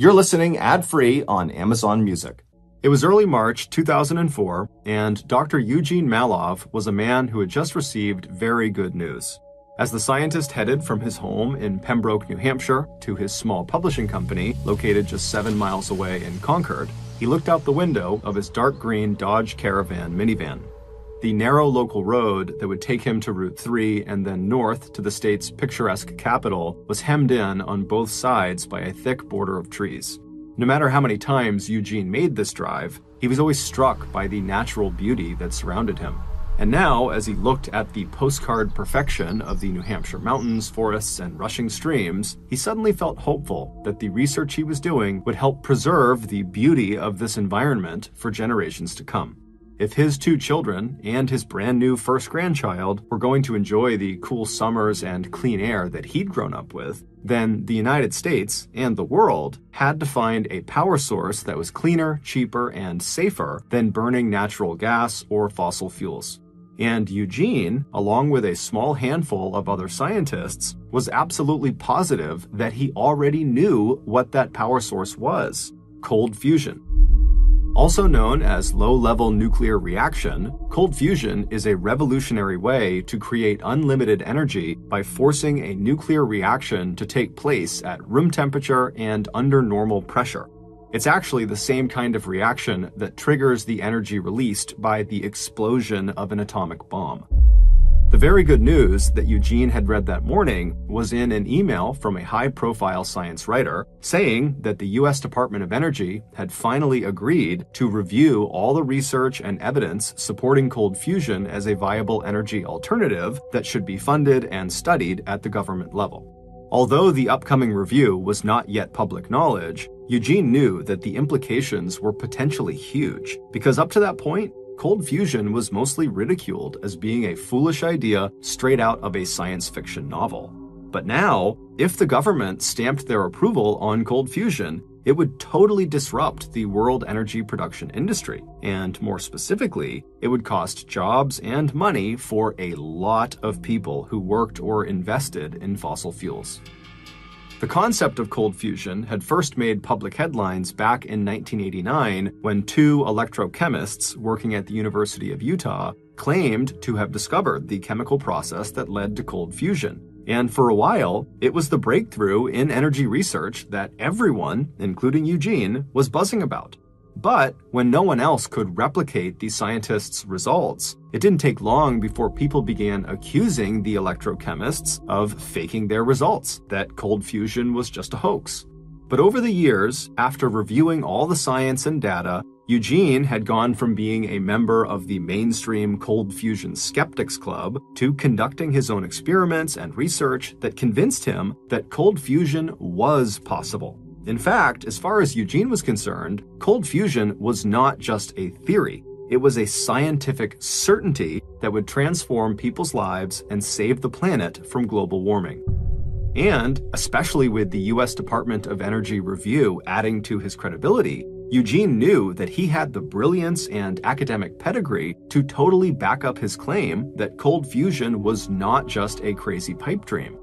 You're listening ad-free on Amazon Music. It was early March 2004, and Dr. Eugene Malov was a man who had just received very good news. As the scientist headed from his home in Pembroke, New Hampshire, to his small publishing company located just 7 miles away in Concord, he looked out the window of his dark green Dodge Caravan minivan. The narrow local road that would take him to Route 3 and then north to the state's picturesque capital was hemmed in on both sides by a thick border of trees. No matter how many times Eugene made this drive, he was always struck by the natural beauty that surrounded him. And now, as he looked at the postcard perfection of the New Hampshire mountains, forests, and rushing streams, he suddenly felt hopeful that the research he was doing would help preserve the beauty of this environment for generations to come. If his 2 children and his brand new first grandchild were going to enjoy the cool summers and clean air that he'd grown up with, then the United States and the world had to find a power source that was cleaner, cheaper, and safer than burning natural gas or fossil fuels. And Eugene, along with a small handful of other scientists, was absolutely positive that he already knew what that power source was: cold fusion. Also known as low-level nuclear reaction, cold fusion is a revolutionary way to create unlimited energy by forcing a nuclear reaction to take place at room temperature and under normal pressure. It's actually the same kind of reaction that triggers the energy released by the explosion of an atomic bomb. The very good news that Eugene had read that morning was in an email from a high-profile science writer saying that the U.S. Department of Energy had finally agreed to review all the research and evidence supporting cold fusion as a viable energy alternative that should be funded and studied at the government level. Although the upcoming review was not yet public knowledge, Eugene knew that the implications were potentially huge, because up to that point, cold fusion was mostly ridiculed as being a foolish idea straight out of a science fiction novel. But now, if the government stamped their approval on cold fusion, it would totally disrupt the world energy production industry. And more specifically, it would cost jobs and money for a lot of people who worked or invested in fossil fuels. The concept of cold fusion had first made public headlines back in 1989 when 2 electrochemists working at the University of Utah claimed to have discovered the chemical process that led to cold fusion. And for a while, it was the breakthrough in energy research that everyone, including Eugene, was buzzing about. But when no one else could replicate the scientists' results, it didn't take long before people began accusing the electrochemists of faking their results, that cold fusion was just a hoax. But over the years, after reviewing all the science and data, Eugene had gone from being a member of the mainstream cold fusion skeptics club to conducting his own experiments and research that convinced him that cold fusion was possible. In fact, as far as Eugene was concerned, cold fusion was not just a theory. It was a scientific certainty that would transform people's lives and save the planet from global warming. And, especially with the U.S. Department of Energy review adding to his credibility, Eugene knew that he had the brilliance and academic pedigree to totally back up his claim that cold fusion was not just a crazy pipe dream.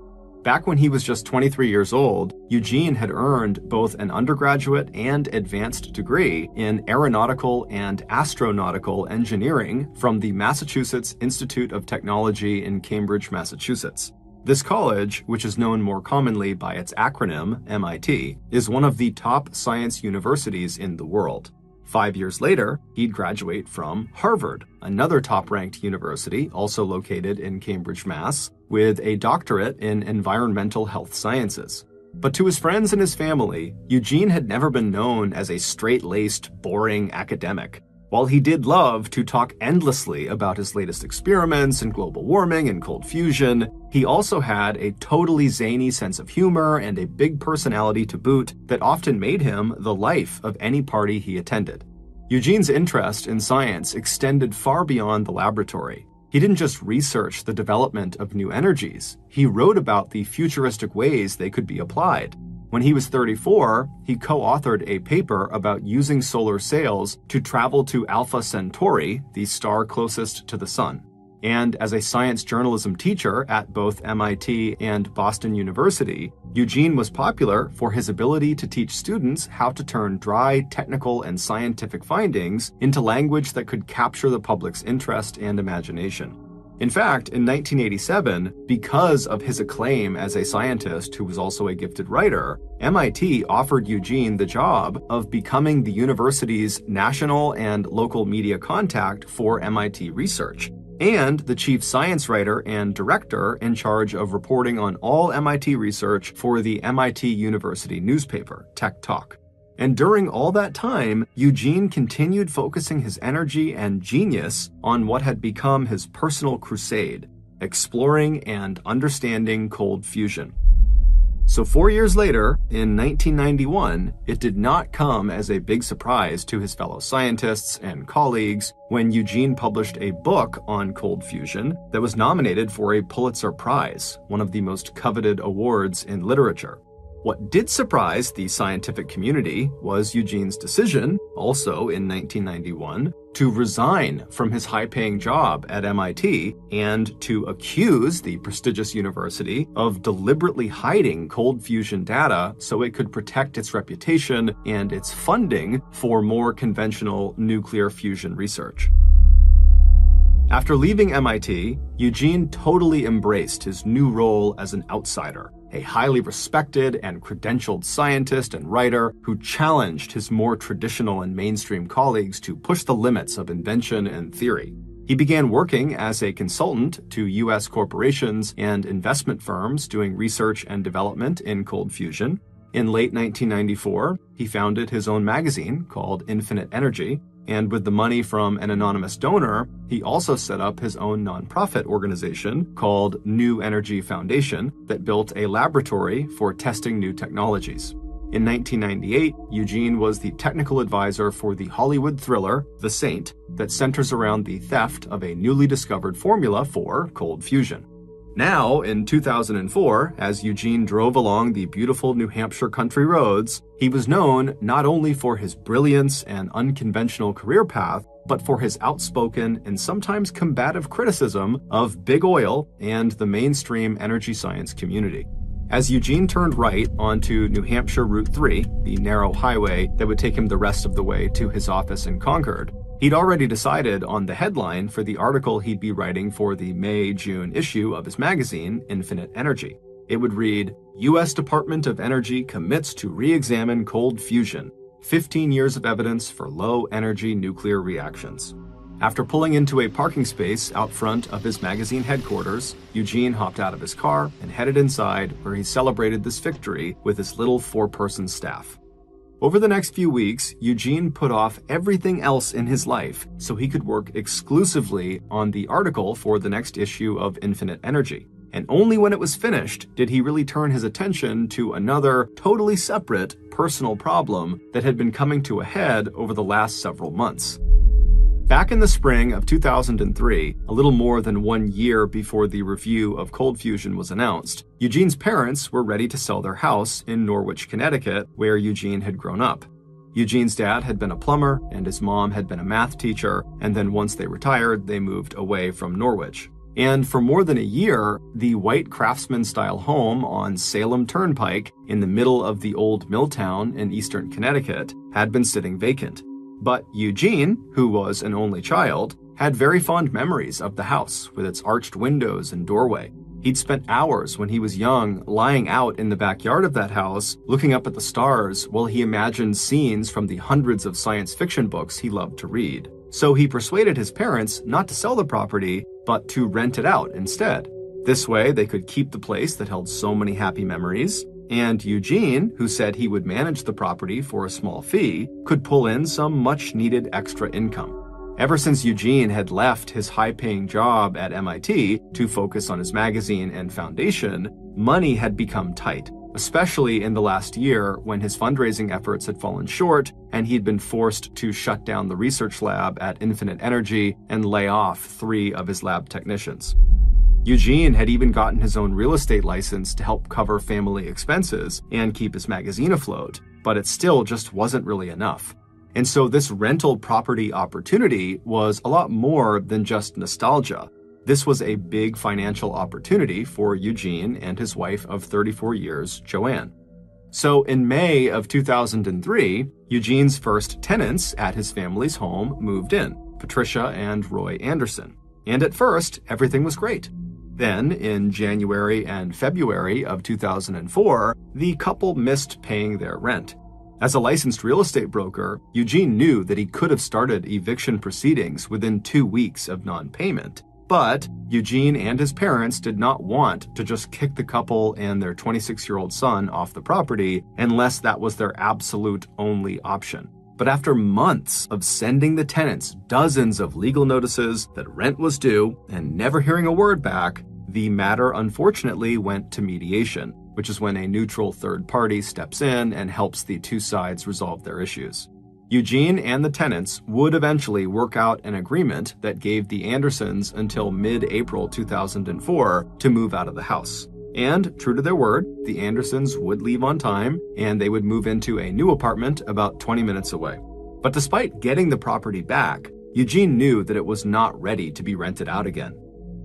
Back when he was just 23 years old, Eugene had earned both an undergraduate and advanced degree in aeronautical and astronautical engineering from the Massachusetts Institute of Technology in Cambridge, Massachusetts. This college, which is known more commonly by its acronym MIT, is one of the top science universities in the world. 5 years later, he'd graduate from Harvard, another top-ranked university also located in Cambridge, Mass., with a doctorate in environmental health sciences. But to his friends and his family, Eugene had never been known as a straight-laced, boring academic. While he did love to talk endlessly about his latest experiments in global warming and cold fusion, he also had a totally zany sense of humor and a big personality to boot that often made him the life of any party he attended. Eugene's interest in science extended far beyond the laboratory. He didn't just research the development of new energies, he wrote about the futuristic ways they could be applied. When he was 34, he co-authored a paper about using solar sails to travel to Alpha Centauri, the star closest to the sun. And as a science journalism teacher at both MIT and Boston University, Eugene was popular for his ability to teach students how to turn dry, technical, and scientific findings into language that could capture the public's interest and imagination. In fact, in 1987, because of his acclaim as a scientist who was also a gifted writer, MIT offered Eugene the job of becoming the university's national and local media contact for MIT research, and the chief science writer and director in charge of reporting on all MIT research for the MIT University newspaper, Tech Talk. And during all that time, Eugene continued focusing his energy and genius on what had become his personal crusade, exploring and understanding cold fusion. So 4 years later, in 1991, it did not come as a big surprise to his fellow scientists and colleagues when Eugene published a book on cold fusion that was nominated for a Pulitzer Prize, one of the most coveted awards in literature. What did surprise the scientific community was Eugene's decision, also in 1991, to resign from his high-paying job at MIT and to accuse the prestigious university of deliberately hiding cold fusion data so it could protect its reputation and its funding for more conventional nuclear fusion research. After leaving MIT, Eugene totally embraced his new role as an outsider, a highly respected and credentialed scientist and writer who challenged his more traditional and mainstream colleagues to push the limits of invention and theory. He began working as a consultant to U.S. corporations and investment firms doing research and development in cold fusion. In late 1994, he founded his own magazine called Infinite Energy, and with the money from an anonymous donor, he also set up his own nonprofit organization called New Energy Foundation that built a laboratory for testing new technologies. In 1998, Eugene was the technical advisor for the Hollywood thriller The Saint that centers around the theft of a newly discovered formula for cold fusion. Now, in 2004, as Eugene drove along the beautiful New Hampshire country roads, he was known not only for his brilliance and unconventional career path, but for his outspoken and sometimes combative criticism of big oil and the mainstream energy science community. As Eugene turned right onto New Hampshire Route 3, the narrow highway that would take him the rest of the way to his office in Concord, he'd already decided on the headline for the article he'd be writing for the May-June issue of his magazine, Infinite Energy. It would read, U.S. Department of Energy commits to re-examine cold fusion, 15 years of evidence for low-energy nuclear reactions. After pulling into a parking space out front of his magazine headquarters, Eugene hopped out of his car and headed inside where he celebrated this victory with his little 4-person staff. Over the next few weeks, Eugene put off everything else in his life so he could work exclusively on the article for the next issue of Infinite Energy. And only when it was finished did he really turn his attention to another, totally separate, personal problem that had been coming to a head over the last several months. Back in the spring of 2003, a little more than 1 year before the review of cold fusion was announced, Eugene's parents were ready to sell their house in Norwich, Connecticut, where Eugene had grown up. Eugene's dad had been a plumber, and his mom had been a math teacher, and then once they retired, they moved away from Norwich. And for more than a year, the white craftsman-style home on Salem Turnpike in the middle of the old mill town in eastern Connecticut had been sitting vacant. But Eugene, who was an only child, had very fond memories of the house with its arched windows and doorway. He'd spent hours when he was young lying out in the backyard of that house, looking up at the stars while he imagined scenes from the hundreds of science fiction books he loved to read. So he persuaded his parents not to sell the property, but to rent it out instead. This way, they could keep the place that held so many happy memories, and Eugene, who said he would manage the property for a small fee, could pull in some much-needed extra income. Ever since Eugene had left his high-paying job at MIT to focus on his magazine and foundation, money had become tight, especially in the last year when his fundraising efforts had fallen short and he'd been forced to shut down the research lab at Infinite Energy and lay off 3 of his lab technicians. Eugene had even gotten his own real estate license to help cover family expenses and keep his magazine afloat, but it still just wasn't really enough. And so this rental property opportunity was a lot more than just nostalgia. This was a big financial opportunity for Eugene and his wife of 34 years, Joanne. So in May of 2003, Eugene's first tenants at his family's home moved in, Patricia and Roy Anderson. And at first, everything was great. Then, in January and February of 2004, the couple missed paying their rent. As a licensed real estate broker, Eugene knew that he could have started eviction proceedings within 2 weeks of non-payment. But Eugene and his parents did not want to just kick the couple and their 26-year-old son off the property unless that was their absolute only option. But after months of sending the tenants dozens of legal notices that rent was due and never hearing a word back, the matter unfortunately went to mediation, which is when a neutral third party steps in and helps the two sides resolve their issues. Eugene and the tenants would eventually work out an agreement that gave the Andersons until mid-April 2004 to move out of the house. And, true to their word, the Andersons would leave on time, and they would move into a new apartment about 20 minutes away. But despite getting the property back, Eugene knew that it was not ready to be rented out again.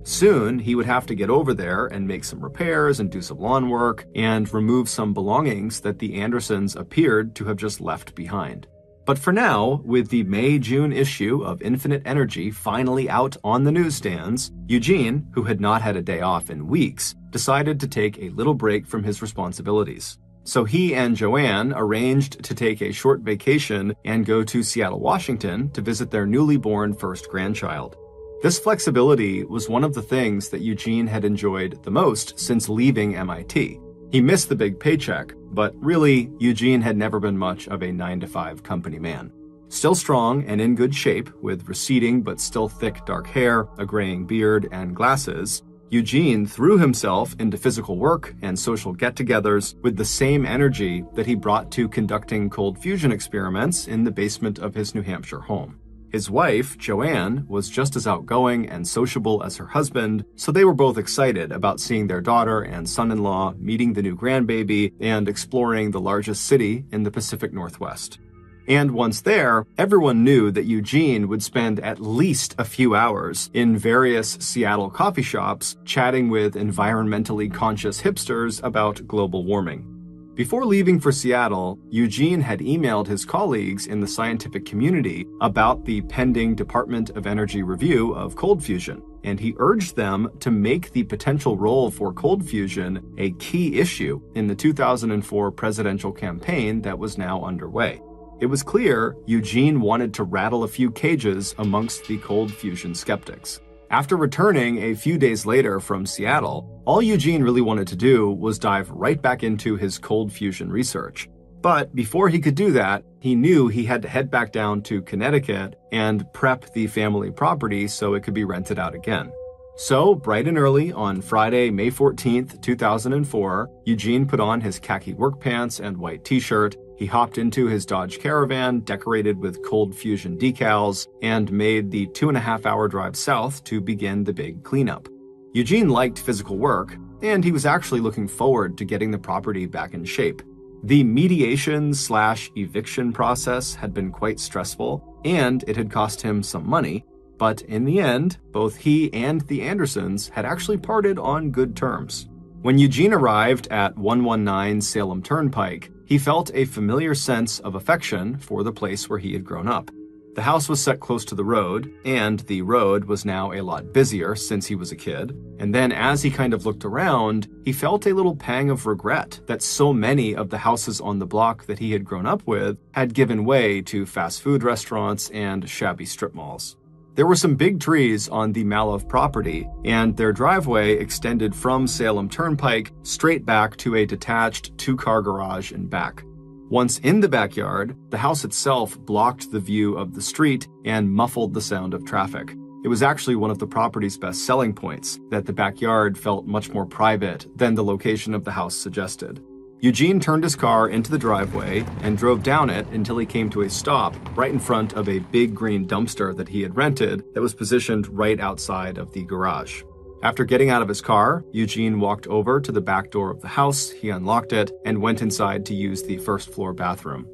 Soon, he would have to get over there and make some repairs and do some lawn work and remove some belongings that the Andersons appeared to have just left behind. But for now, with the May-June issue of Infinite Energy finally out on the newsstands, Eugene, who had not had a day off in weeks, decided to take a little break from his responsibilities. So he and Joanne arranged to take a short vacation and go to Seattle, Washington to visit their newly born first grandchild. This flexibility was one of the things that Eugene had enjoyed the most since leaving MIT. He missed the big paycheck, but really, Eugene had never been much of a 9-to-5 company man. Still strong and in good shape, with receding but still thick dark hair, a graying beard, and glasses, Eugene threw himself into physical work and social get-togethers with the same energy that he brought to conducting cold fusion experiments in the basement of his New Hampshire home. His wife, Joanne, was just as outgoing and sociable as her husband, so they were both excited about seeing their daughter and son-in-law, meeting the new grandbaby, and exploring the largest city in the Pacific Northwest. And once there, everyone knew that Eugene would spend at least a few hours in various Seattle coffee shops chatting with environmentally conscious hipsters about global warming. Before leaving for Seattle, Eugene had emailed his colleagues in the scientific community about the pending Department of Energy review of cold fusion, and he urged them to make the potential role for cold fusion a key issue in the 2004 presidential campaign that was now underway. It was clear Eugene wanted to rattle a few cages amongst the cold fusion skeptics. After returning a few days later from Seattle, all Eugene really wanted to do was dive right back into his cold fusion research. But before he could do that, he knew he had to head back down to Connecticut and prep the family property so it could be rented out again. So, bright and early on Friday, May 14th, 2004, Eugene put on his khaki work pants and white t-shirt. He hopped into his Dodge Caravan, decorated with cold fusion decals, and made the 2.5-hour drive south to begin the big cleanup. Eugene liked physical work, and he was actually looking forward to getting the property back in shape. The mediation/eviction process had been quite stressful, and it had cost him some money, but in the end, both he and the Andersons had actually parted on good terms. When Eugene arrived at 119 Salem Turnpike, he felt a familiar sense of affection for the place where he had grown up. The house was set close to the road, and the road was now a lot busier since he was a kid. And then as he kind of looked around, he felt a little pang of regret that so many of the houses on the block that he had grown up with had given way to fast food restaurants and shabby strip malls. There were some big trees on the Malov property, and their driveway extended from Salem Turnpike straight back to a detached 2-car garage in back. Once in the backyard, the house itself blocked the view of the street and muffled the sound of traffic. It was actually one of the property's best selling points, that the backyard felt much more private than the location of the house suggested. Eugene turned his car into the driveway and drove down it until he came to a stop right in front of a big green dumpster that he had rented that was positioned right outside of the garage. After getting out of his car, Eugene walked over to the back door of the house, he unlocked it, and went inside to use the first-floor bathroom.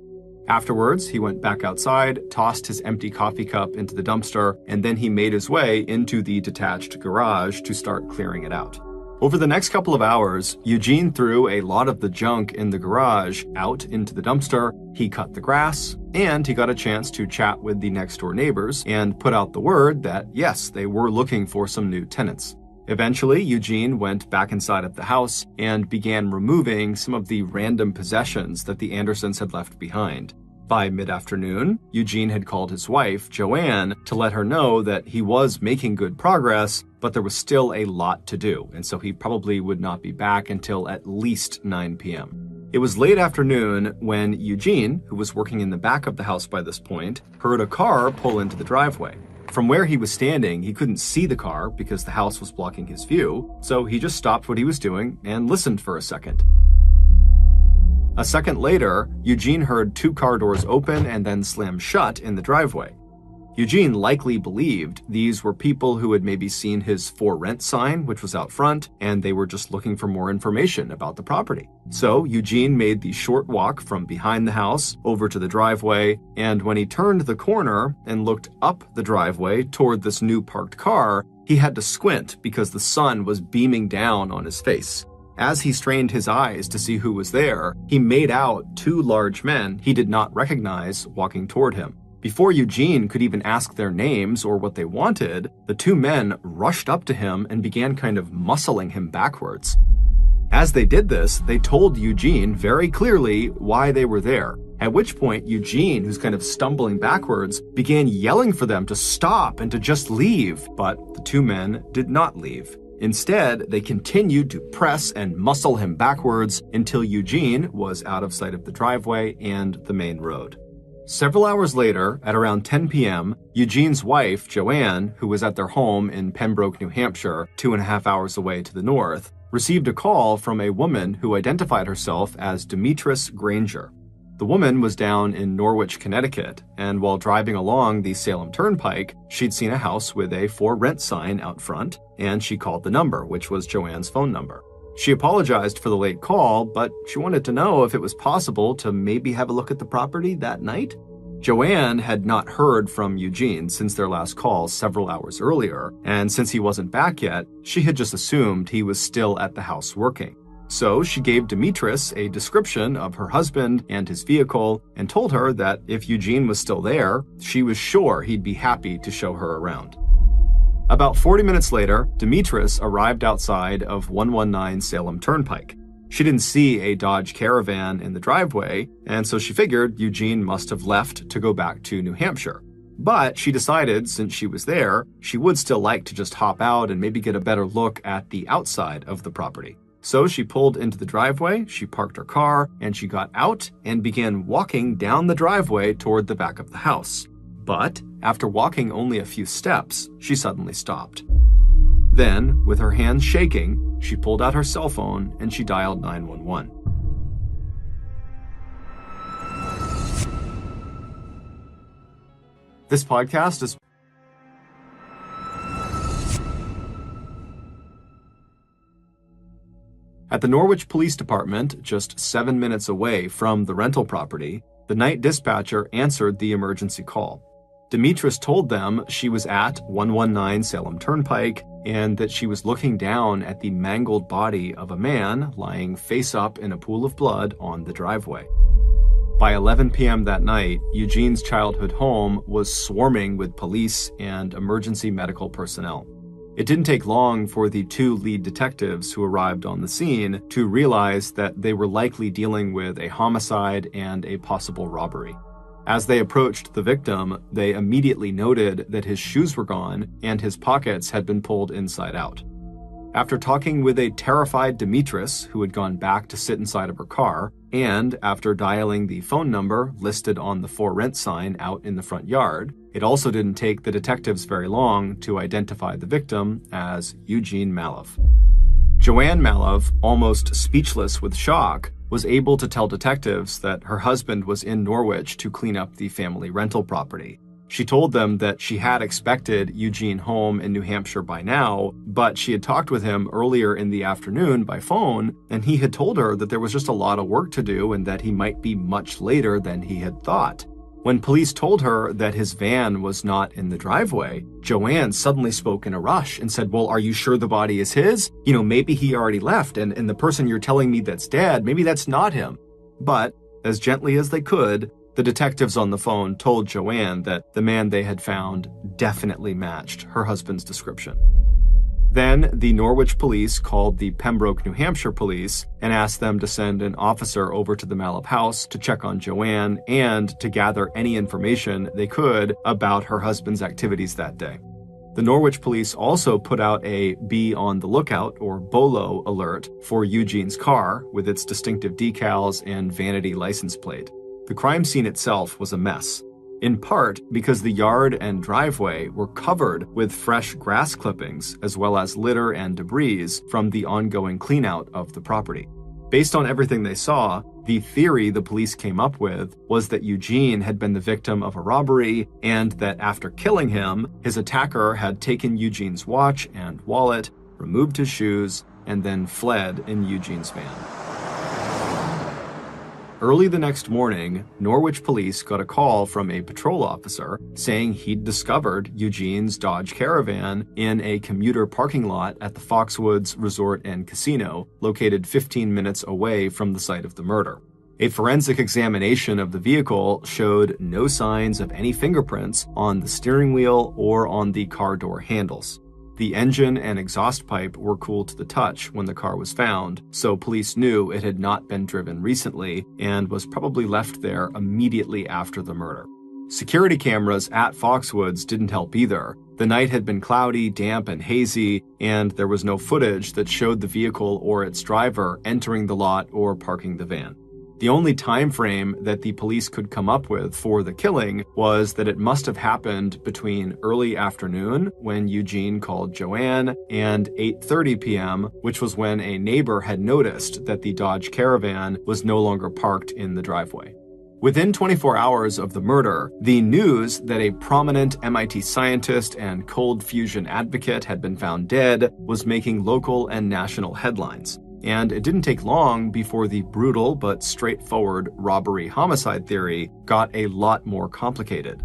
Afterwards, he went back outside, tossed his empty coffee cup into the dumpster, and then he made his way into the detached garage to start clearing it out. Over the next couple of hours, Eugene threw a lot of the junk in the garage out into the dumpster, he cut the grass, and he got a chance to chat with the next-door neighbors and put out the word that, yes, they were looking for some new tenants. Eventually, Eugene went back inside of the house and began removing some of the random possessions that the Andersons had left behind. By mid-afternoon, Eugene had called his wife, Joanne, to let her know that he was making good progress, but there was still a lot to do, and so he probably would not be back until at least 9 p.m. It was late afternoon when Eugene, who was working in the back of the house by this point, heard a car pull into the driveway. From where he was standing, he couldn't see the car because the house was blocking his view, so he just stopped what he was doing and listened for a second. A second later, Eugene heard 2 car doors open and then slam shut in the driveway. Eugene likely believed these were people who had maybe seen his for rent sign, which was out front, and they were just looking for more information about the property. So Eugene made the short walk from behind the house over to the driveway, and when he turned the corner and looked up the driveway toward this new parked car, he had to squint because the sun was beaming down on his face. As he strained his eyes to see who was there, he made out 2 large men he did not recognize walking toward him. Before Eugene could even ask their names or what they wanted, the 2 men rushed up to him and began kind of muscling him backwards. As they did this, they told Eugene very clearly why they were there, at which point Eugene, who's kind of stumbling backwards, began yelling for them to stop and to just leave, but the 2 men did not leave. Instead, they continued to press and muscle him backwards until Eugene was out of sight of the driveway and the main road. Several hours later, at around 10 p.m., Eugene's wife, Joanne, who was at their home in Pembroke, New Hampshire, 2.5 hours away to the north, received a call from a woman who identified herself as Demetris Granger. The woman was down in Norwich, Connecticut, and while driving along the Salem Turnpike, she'd seen a house with a for rent sign out front, and she called the number, which was Joanne's phone number. She apologized for the late call, but she wanted to know if it was possible to maybe have a look at the property that night. Joanne had not heard from Eugene since their last call several hours earlier, and since he wasn't back yet, she had just assumed he was still at the house working. So she gave Demetris a description of her husband and his vehicle and told her that if Eugene was still there, she was sure he'd be happy to show her around. About 40 minutes later, Demetris arrived outside of 119 Salem Turnpike. She didn't see a Dodge Caravan in the driveway, and so she figured Eugene must have left to go back to New Hampshire. But she decided, since she was there, she would still like to just hop out and maybe get a better look at the outside of the property. So she pulled into the driveway, she parked her car, and she got out and began walking down the driveway toward the back of the house. But after walking only a few steps, she suddenly stopped. Then, with her hands shaking, she pulled out her cell phone and she dialed 911. This podcast is at the Norwich Police Department, just 7 minutes away from the rental property. The night dispatcher answered the emergency call. Demetris told them she was at 119 Salem Turnpike and that she was looking down at the mangled body of a man lying face up in a pool of blood on the driveway. By 11 p.m. that night, Eugene's childhood home was swarming with police and emergency medical personnel. It didn't take long for the 2 lead detectives who arrived on the scene to realize that they were likely dealing with a homicide and a possible robbery. As they approached the victim, they immediately noted that his shoes were gone and his pockets had been pulled inside out. After talking with a terrified Demetris, who had gone back to sit inside of her car, and after dialing the phone number listed on the for rent sign out in the front yard, it also didn't take the detectives very long to identify the victim as Eugene Malov. Joanne Malov, almost speechless with shock, was able to tell detectives that her husband was in Norwich to clean up the family rental property. She told them that she had expected Eugene home in New Hampshire by now, but she had talked with him earlier in the afternoon by phone, and he had told her that there was just a lot of work to do and that he might be much later than he had thought. When police told her that his van was not in the driveway, Joanne suddenly spoke in a rush and said, "Well, are you sure the body is his? Maybe he already left, and the person you're telling me that's dead, maybe that's not him." But, as gently as they could, the detectives on the phone told Joanne that the man they had found definitely matched her husband's description. Then the Norwich police called the Pembroke, New Hampshire police and asked them to send an officer over to the Malov house to check on Joanne and to gather any information they could about her husband's activities that day. The Norwich police also put out a be on the lookout, or BOLO, alert for Eugene's car with its distinctive decals and vanity license plate. The crime scene itself was a mess, in part because the yard and driveway were covered with fresh grass clippings as well as litter and debris from the ongoing cleanout of the property. Based on everything they saw, the theory the police came up with was that Eugene had been the victim of a robbery and that after killing him, his attacker had taken Eugene's watch and wallet, removed his shoes, and then fled in Eugene's van. Early the next morning, Norwich police got a call from a patrol officer saying he'd discovered Eugene's Dodge Caravan in a commuter parking lot at the Foxwoods Resort and Casino, located 15 minutes away from the site of the murder. A forensic examination of the vehicle showed no signs of any fingerprints on the steering wheel or on the car door handles. The engine and exhaust pipe were cool to the touch when the car was found, so police knew it had not been driven recently and was probably left there immediately after the murder. Security cameras at Foxwoods didn't help either. The night had been cloudy, damp, and hazy, and there was no footage that showed the vehicle or its driver entering the lot or parking the van. The only time frame that the police could come up with for the killing was that it must have happened between early afternoon, when Eugene called Joanne, and 8:30 p.m., which was when a neighbor had noticed that the Dodge Caravan was no longer parked in the driveway. Within 24 hours of the murder, the news that a prominent MIT scientist and cold fusion advocate had been found dead was making local and national headlines. And it didn't take long before the brutal but straightforward robbery-homicide theory got a lot more complicated.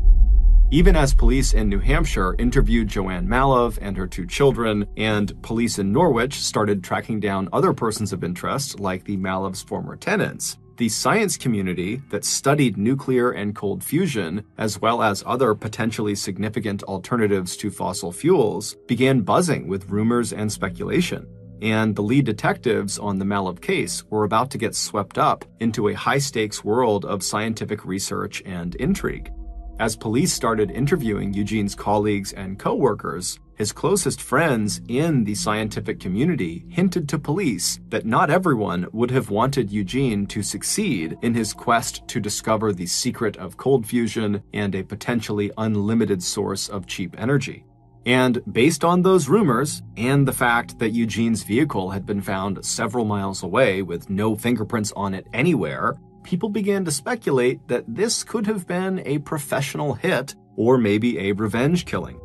Even as police in New Hampshire interviewed Joanne Malov and her 2 children, and police in Norwich started tracking down other persons of interest like the Malovs' former tenants, the science community that studied nuclear and cold fusion, as well as other potentially significant alternatives to fossil fuels, began buzzing with rumors and speculation. And the lead detectives on the Malov case were about to get swept up into a high-stakes world of scientific research and intrigue. As police started interviewing Eugene's colleagues and co-workers, his closest friends in the scientific community hinted to police that not everyone would have wanted Eugene to succeed in his quest to discover the secret of cold fusion and a potentially unlimited source of cheap energy. And based on those rumors, and the fact that Eugene's vehicle had been found several miles away with no fingerprints on it anywhere, people began to speculate that this could have been a professional hit, or maybe a revenge killing.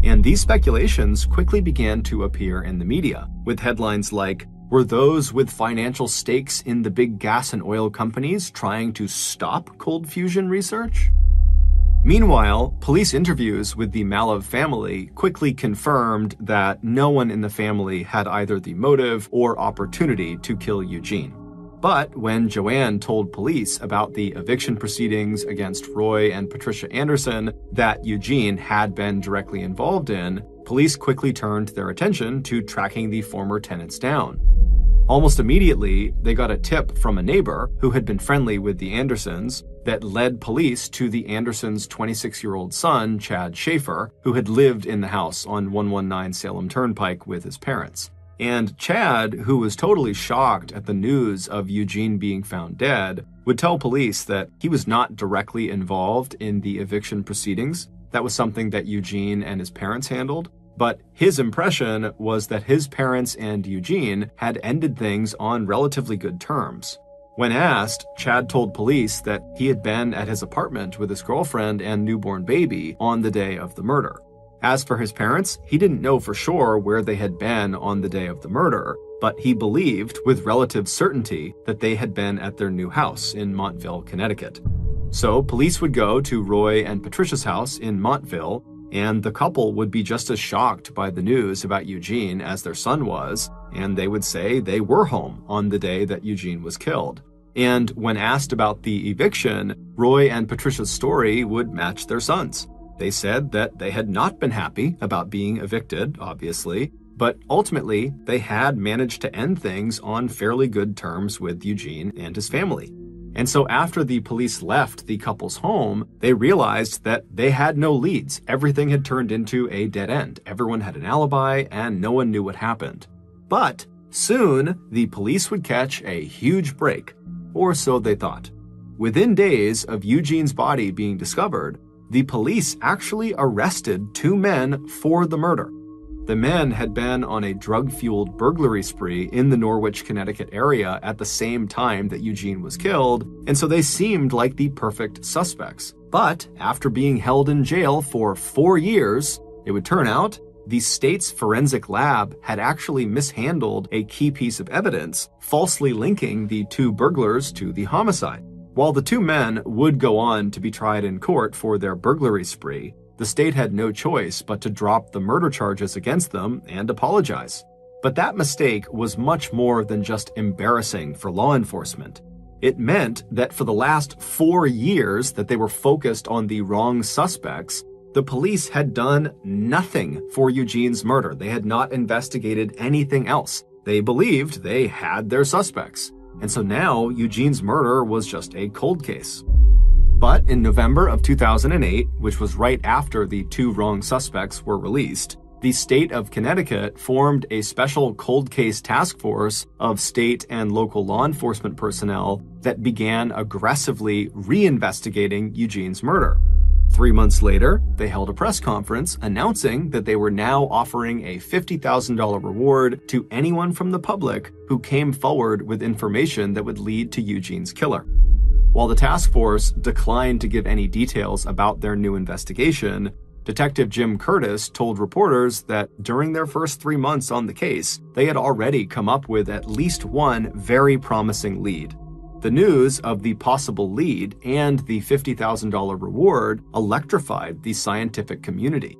And these speculations quickly began to appear in the media, with headlines like, "Were those with financial stakes in the big gas and oil companies trying to stop cold fusion research?" Meanwhile, police interviews with the Malov family quickly confirmed that no one in the family had either the motive or opportunity to kill Eugene. But when Joanne told police about the eviction proceedings against Roy and Patricia Anderson that Eugene had been directly involved in, police quickly turned their attention to tracking the former tenants down. Almost immediately, they got a tip from a neighbor who had been friendly with the Andersons that led police to the Andersons' 26-year-old son, Chad Schaefer, who had lived in the house on 119 Salem Turnpike with his parents. And Chad, who was totally shocked at the news of Eugene being found dead, would tell police that he was not directly involved in the eviction proceedings. That was something that Eugene and his parents handled. But his impression was that his parents and Eugene had ended things on relatively good terms. When asked, Chad told police that he had been at his apartment with his girlfriend and newborn baby on the day of the murder. As for his parents, he didn't know for sure where they had been on the day of the murder, but he believed with relative certainty that they had been at their new house in Montville, Connecticut. So police would go to Roy and Patricia's house in Montville, and the couple would be just as shocked by the news about Eugene as their son was, and they would say they were home on the day that Eugene was killed. And when asked about the eviction, Roy and Patricia's story would match their son's. They said that they had not been happy about being evicted, obviously, but ultimately they had managed to end things on fairly good terms with Eugene and his family. And so after the police left the couple's home, they realized that they had no leads. Everything had turned into a dead end. Everyone had an alibi and no one knew what happened. But soon, the police would catch a huge break, or so they thought. Within days of Eugene's body being discovered, the police actually arrested 2 men for the murder. The men had been on a drug-fueled burglary spree in the Norwich, Connecticut area at the same time that Eugene was killed, and so they seemed like the perfect suspects. But after being held in jail for 4 years, it would turn out the state's forensic lab had actually mishandled a key piece of evidence, falsely linking the 2 burglars to the homicide. While the 2 men would go on to be tried in court for their burglary spree, the state had no choice but to drop the murder charges against them and apologize. But that mistake was much more than just embarrassing for law enforcement. It meant that for the last 4 years that they were focused on the wrong suspects, the police had done nothing for Eugene's murder. They had not investigated anything else. They believed they had their suspects. And so now Eugene's murder was just a cold case. But in November of 2008, which was right after the 2 wrong suspects were released, the state of Connecticut formed a special cold case task force of state and local law enforcement personnel that began aggressively reinvestigating Eugene's murder. 3 months later, they held a press conference announcing that they were now offering a $50,000 reward to anyone from the public who came forward with information that would lead to Eugene's killer. While the task force declined to give any details about their new investigation, Detective Jim Curtis told reporters that during their first 3 months on the case, they had already come up with at least one very promising lead. The news of the possible lead and the $50,000 reward electrified the scientific community.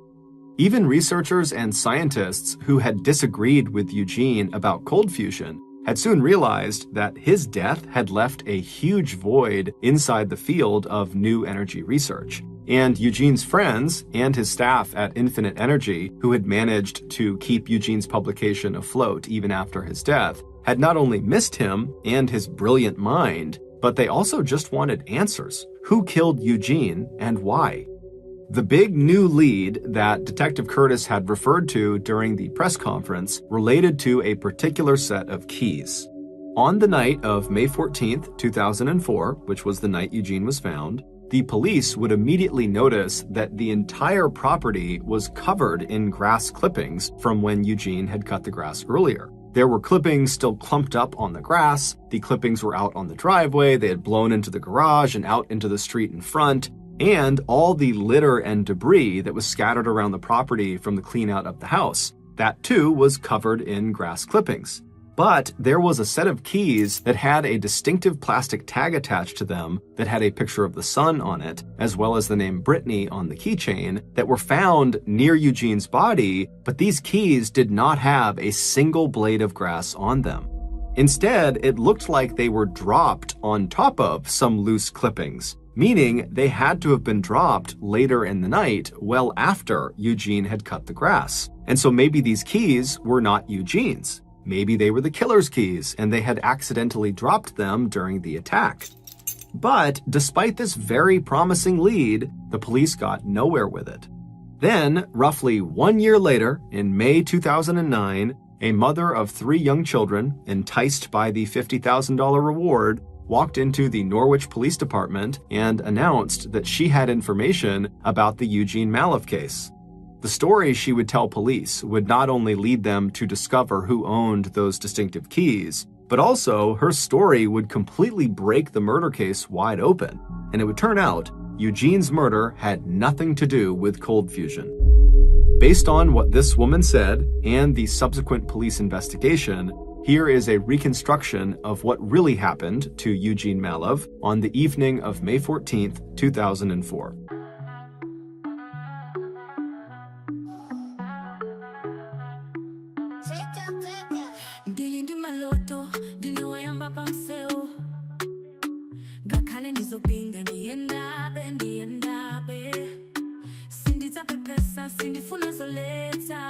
Even researchers and scientists who had disagreed with Eugene about cold fusion had soon realized that his death had left a huge void inside the field of new energy research. And Eugene's friends and his staff at Infinite Energy, who had managed to keep Eugene's publication afloat even after his death, had not only missed him and his brilliant mind, but they also just wanted answers. Who killed Eugene and why? The big new lead that Detective Curtis had referred to during the press conference related to a particular set of keys. On the night of May 14th, 2004, which was the night Eugene was found, the police would immediately notice that the entire property was covered in grass clippings from when Eugene had cut the grass earlier. There were clippings still clumped up on the grass, the clippings were out on the driveway, they had blown into the garage and out into the street in front, and all the litter and debris that was scattered around the property from the clean-out of the house. That too was covered in grass clippings. But there was a set of keys that had a distinctive plastic tag attached to them that had a picture of the sun on it, as well as the name Brittany on the keychain, that were found near Eugene's body, but these keys did not have a single blade of grass on them. Instead, it looked like they were dropped on top of some loose clippings, meaning they had to have been dropped later in the night, well after Eugene had cut the grass. And so maybe these keys were not Eugene's. Maybe they were the killer's keys, and they had accidentally dropped them during the attack. But despite this very promising lead, the police got nowhere with it. Then, roughly 1 year later, in May 2009, a mother of 3 young children, enticed by the $50,000 reward, walked into the Norwich Police Department and announced that she had information about the Eugene Mallove case. The story she would tell police would not only lead them to discover who owned those distinctive keys, But also, her story would completely break the murder case wide open, and it would turn out Eugene's murder had nothing to do with cold fusion. Based on what this woman said and the subsequent police investigation, here is a reconstruction of what really happened to Eugene Malov on the evening of May 14th, 2004.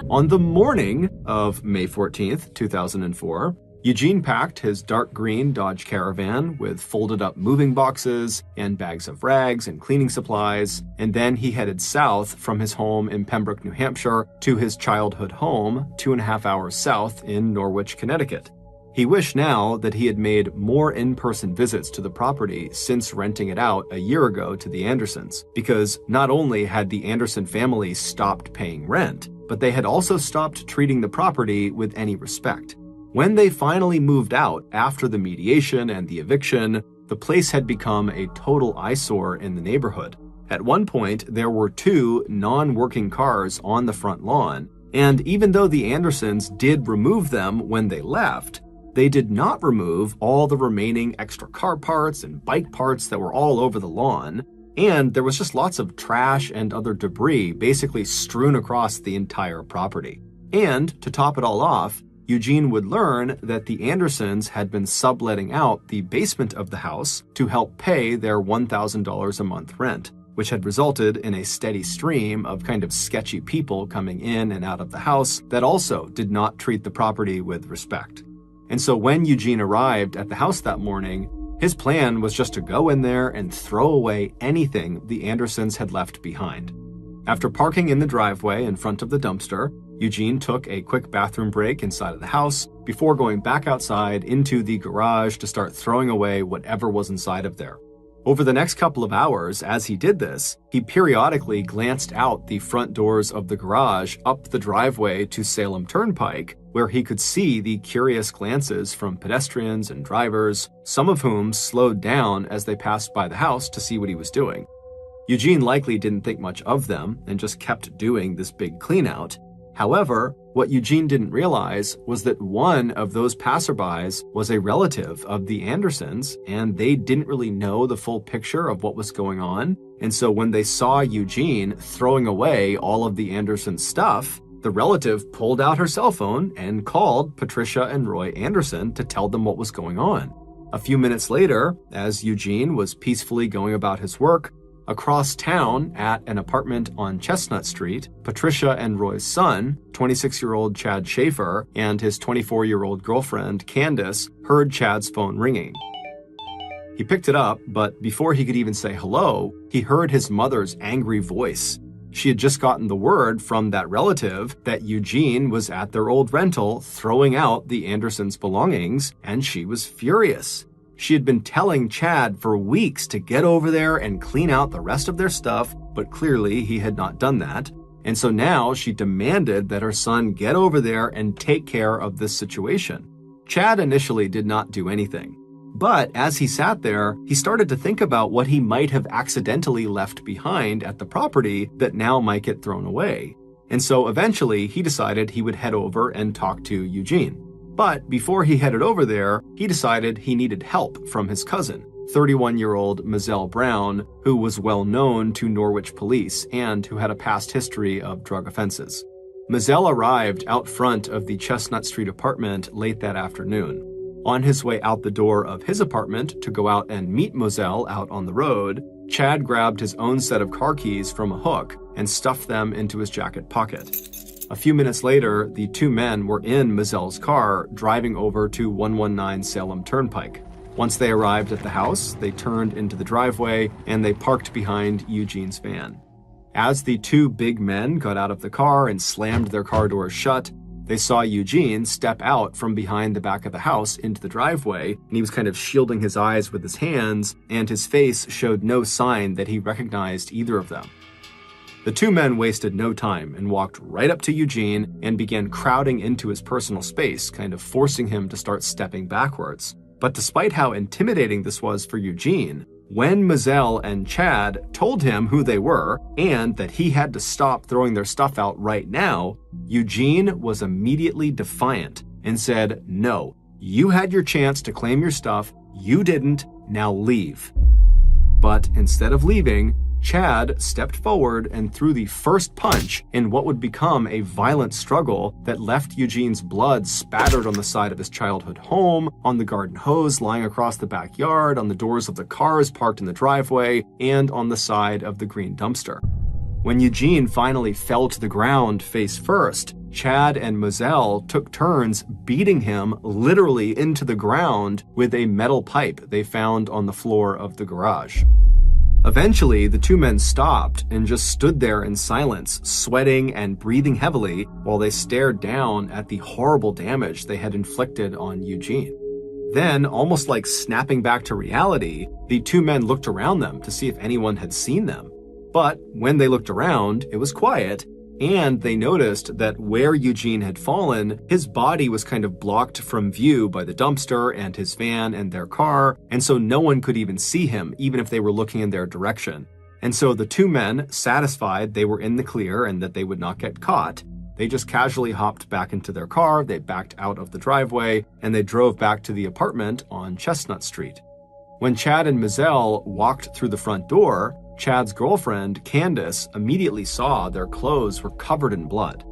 On the morning of May 14th, 2004, Eugene packed his dark green Dodge Caravan with folded-up moving boxes and bags of rags and cleaning supplies, and then he headed south from his home in Pembroke, New Hampshire, to his childhood home 2.5 hours south in Norwich, Connecticut. He wished now that he had made more in-person visits to the property since renting it out a year ago to the Andersons, because not only had the Anderson family stopped paying rent, but they had also stopped treating the property with any respect. When they finally moved out after the mediation and the eviction, the place had become a total eyesore in the neighborhood. At one point, there were 2 non-working cars on the front lawn, and even though the Andersons did remove them when they left, they did not remove all the remaining extra car parts and bike parts that were all over the lawn, and there was just lots of trash and other debris basically strewn across the entire property. And to top it all off, Eugene would learn that the Andersons had been subletting out the basement of the house to help pay their $1,000 a month rent, which had resulted in a steady stream of kind of sketchy people coming in and out of the house that also did not treat the property with respect. And so when Eugene arrived at the house that morning, his plan was just to go in there and throw away anything the Andersons had left behind. After parking in the driveway in front of the dumpster, Eugene took a quick bathroom break inside of the house before going back outside into the garage to start throwing away whatever was inside of there. Over the next couple of hours, as he did this, he periodically glanced out the front doors of the garage up the driveway to Salem Turnpike, where he could see the curious glances from pedestrians and drivers, some of whom slowed down as they passed by the house to see what he was doing. Eugene likely didn't think much of them and just kept doing this big cleanout. However, what Eugene didn't realize was that one of those passerbys was a relative of the Andersons, and they didn't really know the full picture of what was going on. And so when they saw Eugene throwing away all of the Andersons' stuff, the relative pulled out her cell phone and called Patricia and Roy Anderson to tell them what was going on. A few minutes later, as Eugene was peacefully going about his work, across town at an apartment on Chestnut Street, Patricia and Roy's son, 26-year-old Chad Schaefer, and his 24-year-old girlfriend, Candace, heard Chad's phone ringing. He picked it up, but before he could even say hello, he heard his mother's angry voice. She had just gotten the word from that relative that Eugene was at their old rental throwing out the Andersons' belongings, and she was furious. She had been telling Chad for weeks to get over there and clean out the rest of their stuff, but clearly he had not done that. And so now she demanded that her son get over there and take care of this situation. Chad initially did not do anything. But as he sat there, he started to think about what he might have accidentally left behind at the property that now might get thrown away. And so eventually he decided he would head over and talk to Eugene. But before he headed over there, he decided he needed help from his cousin, 31-year-old Mizelle Brown, who was well known to Norwich police and who had a past history of drug offenses. Mizelle arrived out front of the Chestnut Street apartment late that afternoon. On his way out the door of his apartment to go out and meet Mizelle out on the road, Chad grabbed his own set of car keys from a hook and stuffed them into his jacket pocket. A few minutes later, the 2 men were in Mizelle's car driving over to 119 Salem Turnpike. Once they arrived at the house, they turned into the driveway and they parked behind Eugene's van. As the 2 big men got out of the car and slammed their car doors shut, they saw Eugene step out from behind the back of the house into the driveway, and he was kind of shielding his eyes with his hands, and his face showed no sign that he recognized either of them. The two men wasted no time and walked right up to Eugene and began crowding into his personal space, kind of forcing him to start stepping backwards. But despite how intimidating this was for Eugene, when Mizelle and Chad told him who they were and that he had to stop throwing their stuff out right now, Eugene was immediately defiant and said, "No, you had your chance to claim your stuff, you didn't, now leave." But instead of leaving, Chad stepped forward and threw the first punch in what would become a violent struggle that left Eugene's blood spattered on the side of his childhood home, on the garden hose lying across the backyard, on the doors of the cars parked in the driveway, and on the side of the green dumpster. When Eugene finally fell to the ground face first, Chad and Mizelle took turns beating him literally into the ground with a metal pipe they found on the floor of the garage. Eventually, the two men stopped and just stood there in silence, sweating and breathing heavily while they stared down at the horrible damage they had inflicted on Eugene. Then, almost like snapping back to reality, the two men looked around them to see if anyone had seen them. But when they looked around, it was quiet, and they noticed that where Eugene had fallen, his body was kind of blocked from view by the dumpster and his van and their car, and so no one could even see him, even if they were looking in their direction. And so the two men, satisfied they were in the clear and that they would not get caught, they just casually hopped back into their car, they backed out of the driveway, and they drove back to the apartment on Chestnut Street. When Chad and Mizelle walked through the front door, Chad's girlfriend, Candace, immediately saw their clothes were covered in blood.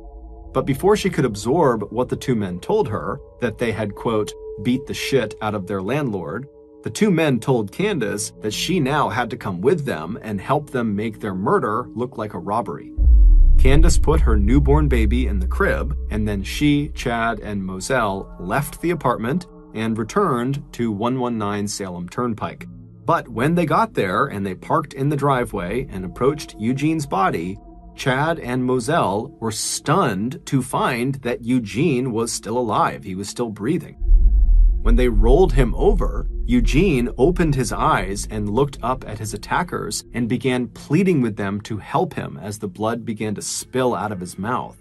But before she could absorb what the two men told her, that they had, quote, beat the shit out of their landlord, the two men told Candace that she now had to come with them and help them make their murder look like a robbery. Candace put her newborn baby in the crib, and then she, Chad, and Mizelle left the apartment and returned to 119 Salem Turnpike. But when they got there and they parked in the driveway and approached Eugene's body, Chad and Mizelle were stunned to find that Eugene was still alive. He was still breathing. When they rolled him over, Eugene opened his eyes and looked up at his attackers and began pleading with them to help him as the blood began to spill out of his mouth.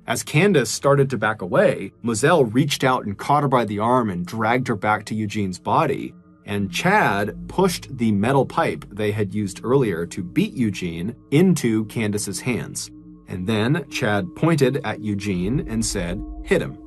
As Candace started to back away, Mizelle reached out and caught her by the arm and dragged her back to Eugene's body. And Chad pushed the metal pipe they had used earlier to beat Eugene into Candace's hands. And then Chad pointed at Eugene and said, "Hit him."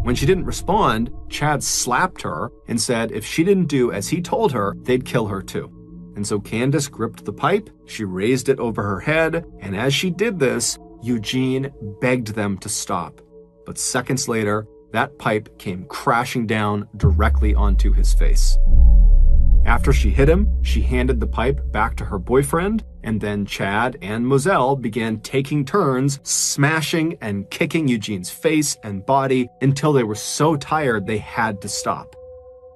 When she didn't respond, Chad slapped her and said if she didn't do as he told her, they'd kill her too. And so Candace gripped the pipe, she raised it over her head, and as she did this, Eugene begged them to stop. But seconds later, that pipe came crashing down directly onto his face. After she hit him, she handed the pipe back to her boyfriend, and then Chad and Mizelle began taking turns smashing and kicking Eugene's face and body until they were so tired they had to stop.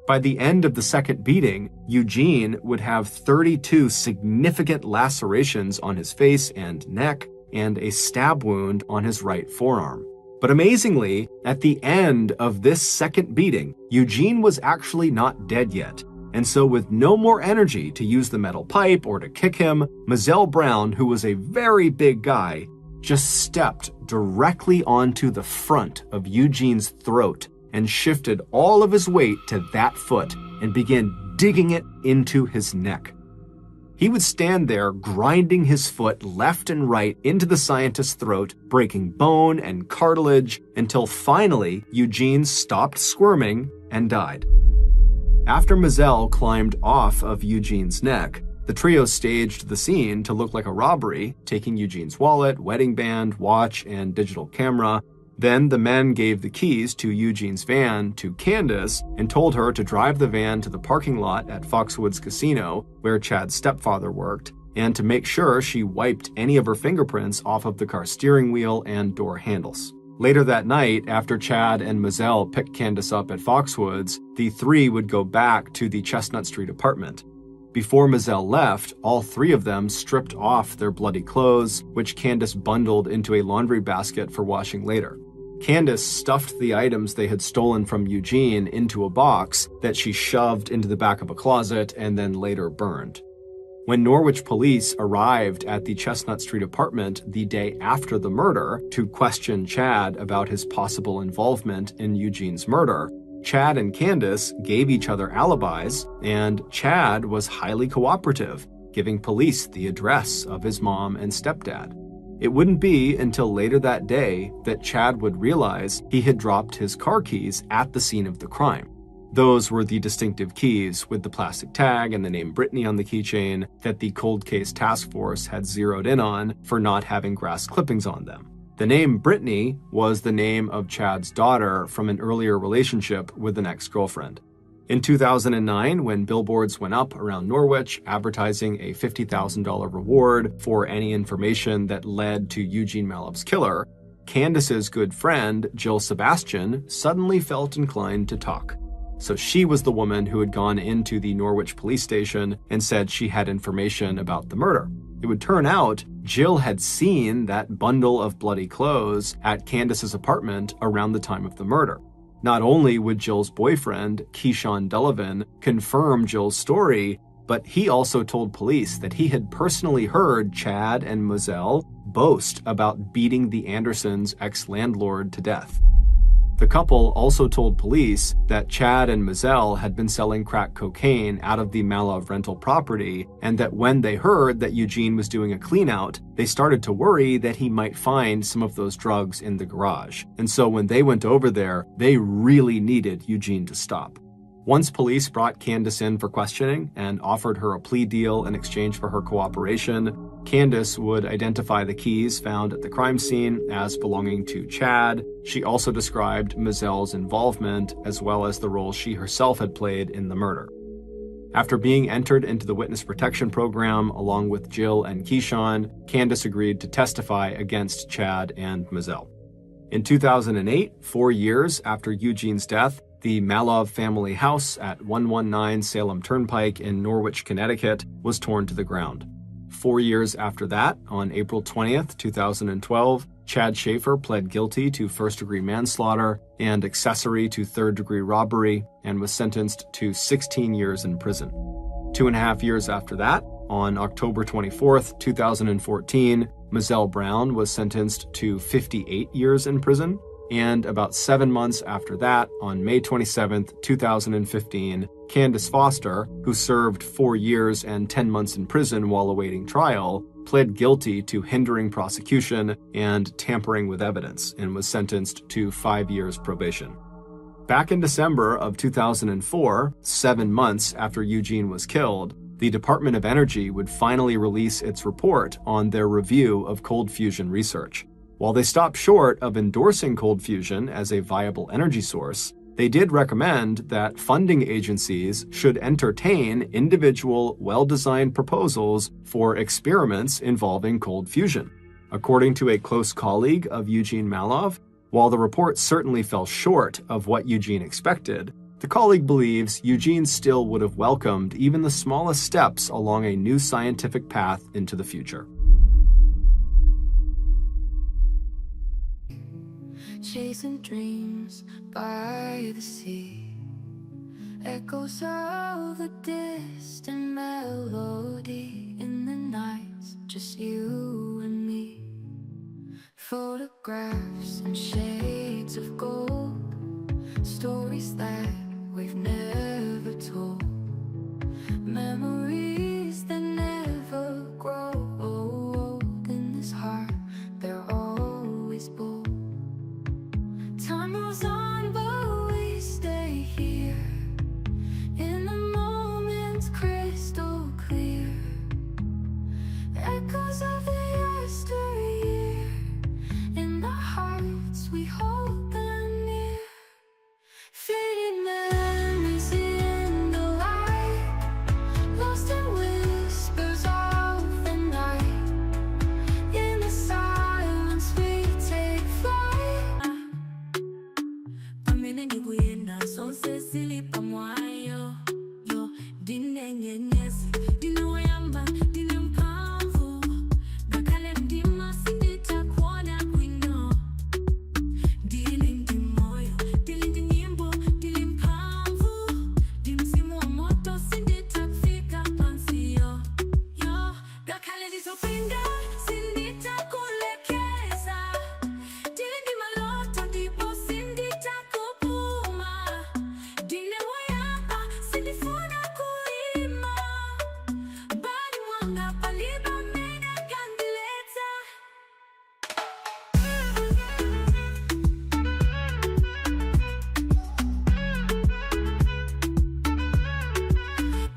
By the end of the second beating, Eugene would have 32 significant lacerations on his face and neck, and a stab wound on his right forearm. But amazingly, at the end of this second beating, Eugene was actually not dead yet. And so with no more energy to use the metal pipe or to kick him, Mizelle Brown, who was a very big guy, just stepped directly onto the front of Eugene's throat and shifted all of his weight to that foot and began digging it into his neck. He would stand there grinding his foot left and right into the scientist's throat, breaking bone and cartilage until finally Eugene stopped squirming and died. After Mizelle climbed off of Eugene's neck, the trio staged the scene to look like a robbery, taking Eugene's wallet, wedding band, watch, and digital camera. Then the men gave the keys to Eugene's van to Candace and told her to drive the van to the parking lot at Foxwoods Casino, where Chad's stepfather worked, and to make sure she wiped any of her fingerprints off of the car's steering wheel and door handles. Later that night, after Chad and Mizelle picked Candace up at Foxwoods, the three would go back to the Chestnut Street apartment. Before Mizelle left, all three of them stripped off their bloody clothes, which Candace bundled into a laundry basket for washing later. Candace stuffed the items they had stolen from Eugene into a box that she shoved into the back of a closet and then later burned. When Norwich police arrived at the Chestnut Street apartment the day after the murder to question Chad about his possible involvement in Eugene's murder, Chad and Candace gave each other alibis, and Chad was highly cooperative, giving police the address of his mom and stepdad. It wouldn't be until later that day that Chad would realize he had dropped his car keys at the scene of the crime. Those were the distinctive keys with the plastic tag and the name Brittany on the keychain that the cold case task force had zeroed in on for not having grass clippings on them. The name Brittany was the name of Chad's daughter from an earlier relationship with an ex-girlfriend. In 2009, when billboards went up around Norwich advertising a $50,000 reward for any information that led to Eugene Malov's killer, Candace's good friend, Jill Sebastian, suddenly felt inclined to talk. So she was the woman who had gone into the Norwich police station and said she had information about the murder. It would turn out Jill had seen that bundle of bloody clothes at Candace's apartment around the time of the murder. Not only would Jill's boyfriend, Keyshawn Delavan, confirm Jill's story, but he also told police that he had personally heard Chad and Moselle boast about beating the Andersons' ex-landlord to death. The couple also told police that Chad and Moselle had been selling crack cocaine out of the Malov rental property, and that when they heard that Eugene was doing a cleanout, they started to worry that he might find some of those drugs in the garage. And so when they went over there, they really needed Eugene to stop. Once police brought Candace in for questioning and offered her a plea deal in exchange for her cooperation, Candace would identify the keys found at the crime scene as belonging to Chad. She also described Moselle's involvement as well as the role she herself had played in the murder. After being entered into the witness protection program along with Jill and Keyshawn, Candace agreed to testify against Chad and Moselle. In 2008, 4 years after Eugene's death, the Malov family house at 119 Salem Turnpike in Norwich, Connecticut, was torn to the ground. 4 years after that, on April 20th, 2012, Chad Schaefer pled guilty to first-degree manslaughter and accessory to third-degree robbery and was sentenced to 16 years in prison. 2.5 years after that, on October 24th, 2014, Moselle Brown was sentenced to 58 years in prison. And about 7 months after that, on May 27, 2015, Candace Foster, who served 4 years and 10 months in prison while awaiting trial, pled guilty to hindering prosecution and tampering with evidence and was sentenced to 5 years probation. Back in December of 2004, 7 months after Eugene was killed, the Department of Energy would finally release its report on their review of cold fusion research. While they stopped short of endorsing cold fusion as a viable energy source, they did recommend that funding agencies should entertain individual, well-designed proposals for experiments involving cold fusion. According to a close colleague of Eugene Malov, while the report certainly fell short of what Eugene expected, the colleague believes Eugene still would have welcomed even the smallest steps along a new scientific path into the future. Chasing dreams by the sea, echoes of a distant melody in the nights, just you and me. Photographs and shades of gold, stories that we've never told, memories that never grow old. In this heart, they're always bold. Time moves on, but we stay here, in the moments crystal clear, echoes of the yesteryear, in the hearts we hold them near. Fading memories nitopinga, si nitakuelekeza. Dini maloto ndipo si nitakupuma. Dine wayapa, si nifuna kuima. Bali mwanga paliba mene kandileta.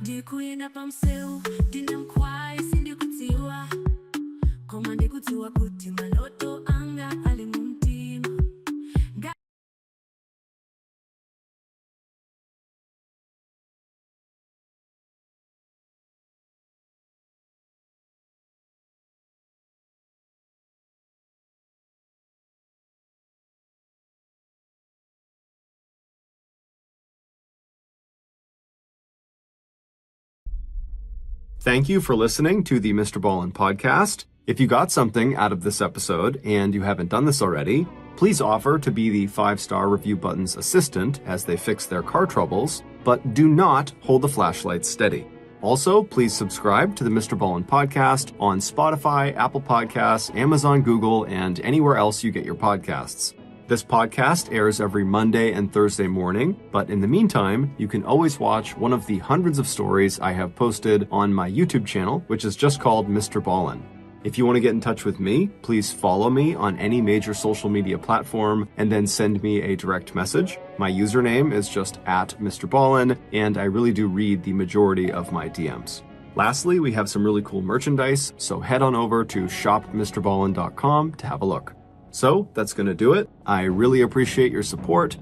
Dikuina pamseu, dina mkwai sindi kutiwa. Koma ndikutiwa kuti maloto anga alimuntima. Thank you for listening to the MrBallen podcast. If you got something out of this episode and you haven't done this already, please offer to be the 5-star review button's assistant as they fix their car troubles, but do not hold the flashlight steady. Also, please subscribe to the MrBallen podcast on Spotify, Apple Podcasts, Amazon, Google, and anywhere else you get your podcasts. This podcast airs every Monday and Thursday morning, but in the meantime, you can always watch one of the hundreds of stories I have posted on my YouTube channel, which is just called MrBallen. If you want to get in touch with me, please follow me on any major social media platform and then send me a direct message. My username is just @MrBallen, and I really do read the majority of my DMs. Lastly, we have some really cool merchandise, so head on over to shopmrballen.com to have a look. So that's going to do it. I really appreciate your support.